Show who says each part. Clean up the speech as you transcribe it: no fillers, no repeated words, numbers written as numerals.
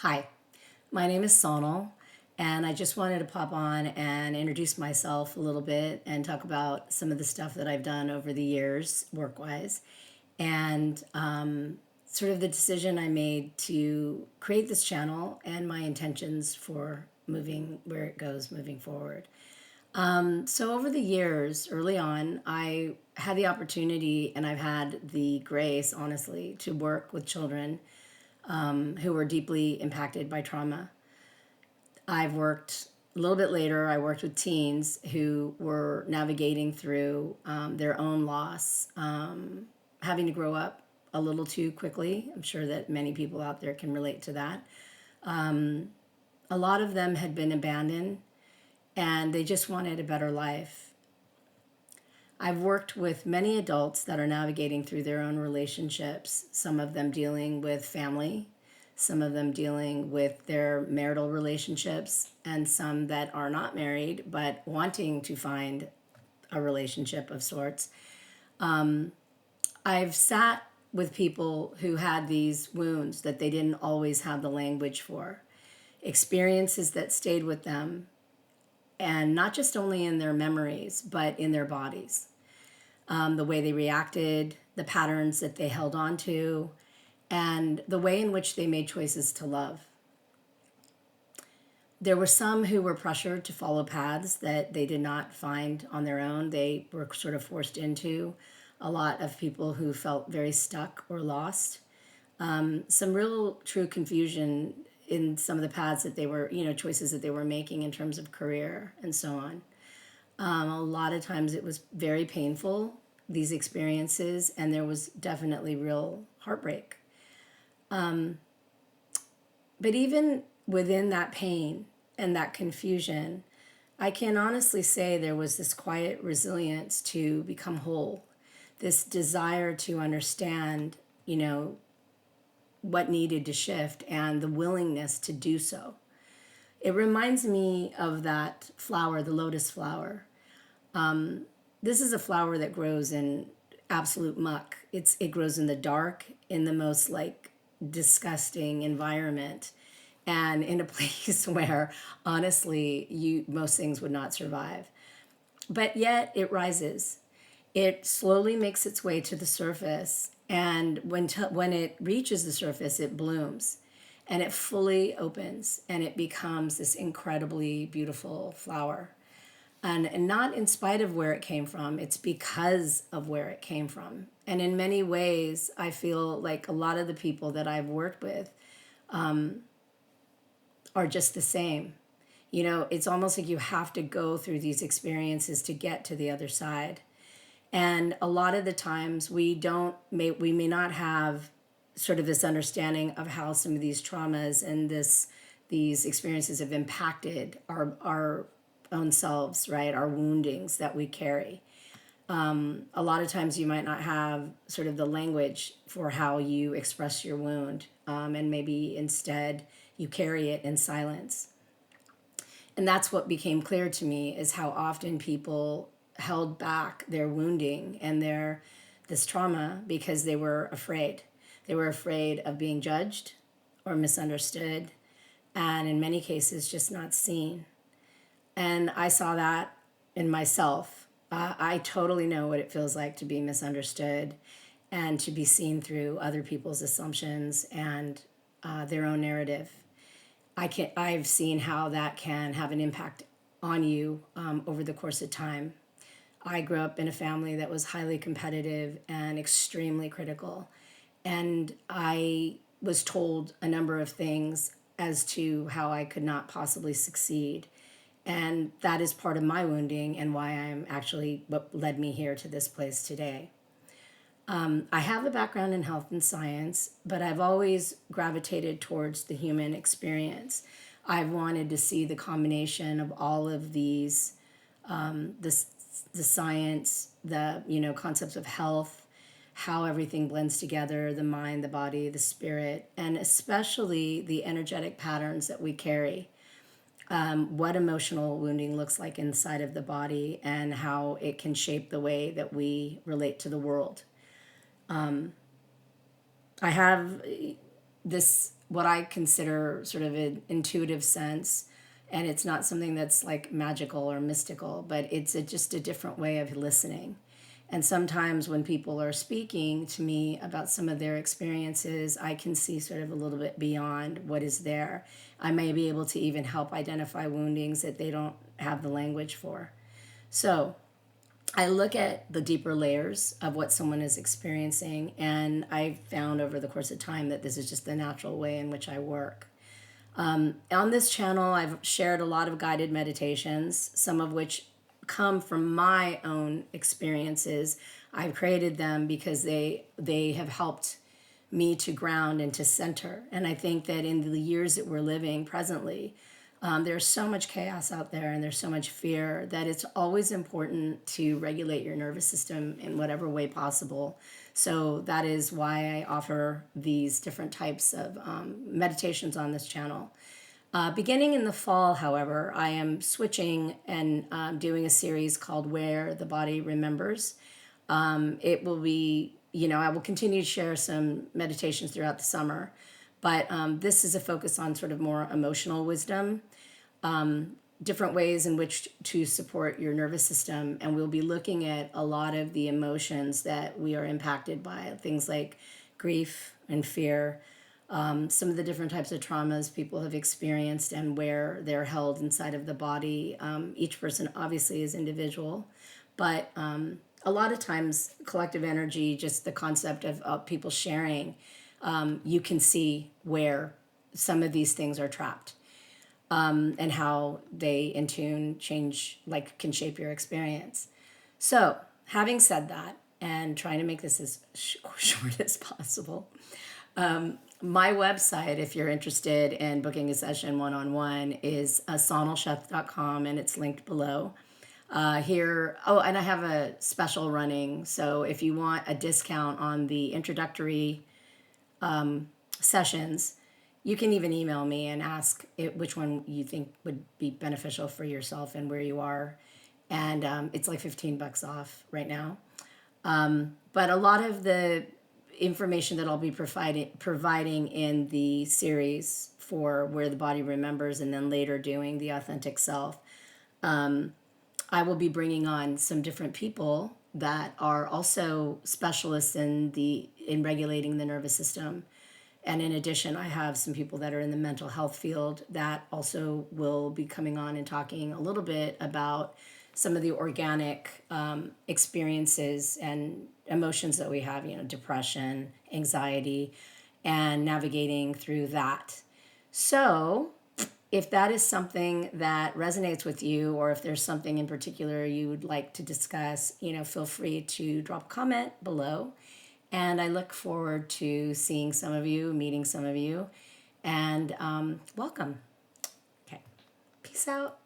Speaker 1: Hi, my name is Sonal, and I just wanted to pop on and introduce myself a little bit and talk about some of the stuff that I've done over the years, work wise, and sort of the decision I made to create this channel and my intentions for moving where it goes moving forward. So, over the years, early on, I had the opportunity and I've had the grace, honestly, to work with children who were deeply impacted by trauma. I've worked a little bit later, I worked with teens who were navigating through their own loss, having to grow up a little too quickly. I'm sure that many people out there can relate to that. A lot of them had been abandoned and they just wanted a better life. I've worked with many adults that are navigating through their own relationships, some of them dealing with family, some of them dealing with their marital relationships, and some that are not married but wanting to find a relationship of sorts. I've sat with people who had these wounds that they didn't always have the language for, experiences that stayed with them, and not just only in their memories, but in their bodies. The way they reacted, the patterns that they held on to, and the way in which they made choices to love. There were some who were pressured to follow paths that they did not find on their own. They were sort of forced into. A lot of people who felt very stuck or lost. Some real true confusion in some of the paths that they were, choices that they were making in terms of career and so on. A lot of times it was very painful, these experiences, and there was definitely real heartbreak. But even within that pain and that confusion, I can honestly say there was this quiet resilience to become whole, this desire to understand, what needed to shift and the willingness to do so. It reminds me of that flower, the lotus flower. This is a flower that grows in absolute muck. It grows in the dark, in the most disgusting environment, and in a place where honestly most things would not survive. But yet it rises. It slowly makes its way to the surface, and when it reaches the surface, it blooms and it fully opens and it becomes this incredibly beautiful flower. And not in spite of where it came from, it's because of where it came from. And in many ways, I feel like a lot of the people that I've worked with are just the same. It's almost like you have to go through these experiences to get to the other side. And a lot of the times we may not have sort of this understanding of how some of these traumas and these experiences have impacted our own selves, right? Our woundings that we carry. A lot of times you might not have sort of the language for how you express your wound, and maybe instead you carry it in silence. And that's what became clear to me, is how often people held back their wounding and this trauma because they were afraid. They were afraid of being judged or misunderstood, and in many cases just not seen. And I saw that in myself. I totally know what it feels like to be misunderstood and to be seen through other people's assumptions and their own narrative. I've seen how that can have an impact on you over the course of time. I grew up in a family that was highly competitive and extremely critical. And I was told a number of things as to how I could not possibly succeed. And that is part of my wounding and why I'm actually what led me here to this place today. I have a background in health and science, but I've always gravitated towards the human experience. I've wanted to see the combination of all of these, the science, the concepts of health, how everything blends together, the mind, the body, the spirit, and especially the energetic patterns that we carry. What emotional wounding looks like inside of the body and how it can shape the way that we relate to the world. I have this what I consider sort of an intuitive sense. And it's not something that's like magical or mystical, but it's just a different way of listening. And sometimes when people are speaking to me about some of their experiences, I can see sort of a little bit beyond what is there. I may be able to even help identify woundings that they don't have the language for. So I look at the deeper layers of what someone is experiencing, and I've found over the course of time that this is just the natural way in which I work. On this channel, I've shared a lot of guided meditations, some of which come from my own experiences. I've created them because they have helped me to ground and to center. And I think that in the years that we're living presently, there's so much chaos out there and there's so much fear that it's always important to regulate your nervous system in whatever way possible. So that is why I offer these different types of meditations on this channel. Beginning in the fall, however, I am switching and doing a series called Where the Body Remembers. It will be, I will continue to share some meditations throughout the summer, but this is a focus on sort of more emotional wisdom, different ways in which to support your nervous system. And we'll be looking at a lot of the emotions that we are impacted by, things like grief and fear, some of the different types of traumas people have experienced and where they're held inside of the body. Each person obviously is individual, but a lot of times collective energy, just the concept of people sharing, you can see where some of these things are trapped. And how they in tune change, like can shape your experience. So having said that, and trying to make this as short as possible, my website, if you're interested in booking a session one-on-one, is sonalchef.com, and it's linked below. And I have a special running, so if you want a discount on the introductory sessions, you can even email me and ask which one you think would be beneficial for yourself and where you are. And it's like $15 off right now. But a lot of the information that I'll be providing in the series for Where the Body Remembers and then later doing The Authentic Self, I will be bringing on some different people that are also specialists in regulating the nervous system. And in addition, I have some people that are in the mental health field that also will be coming on and talking a little bit about some of the organic experiences and emotions that we have, depression, anxiety, and navigating through that. So if that is something that resonates with you, or if there's something in particular you would like to discuss, feel free to drop a comment below. And I look forward to seeing some of you, meeting some of you, and welcome. Okay, peace out.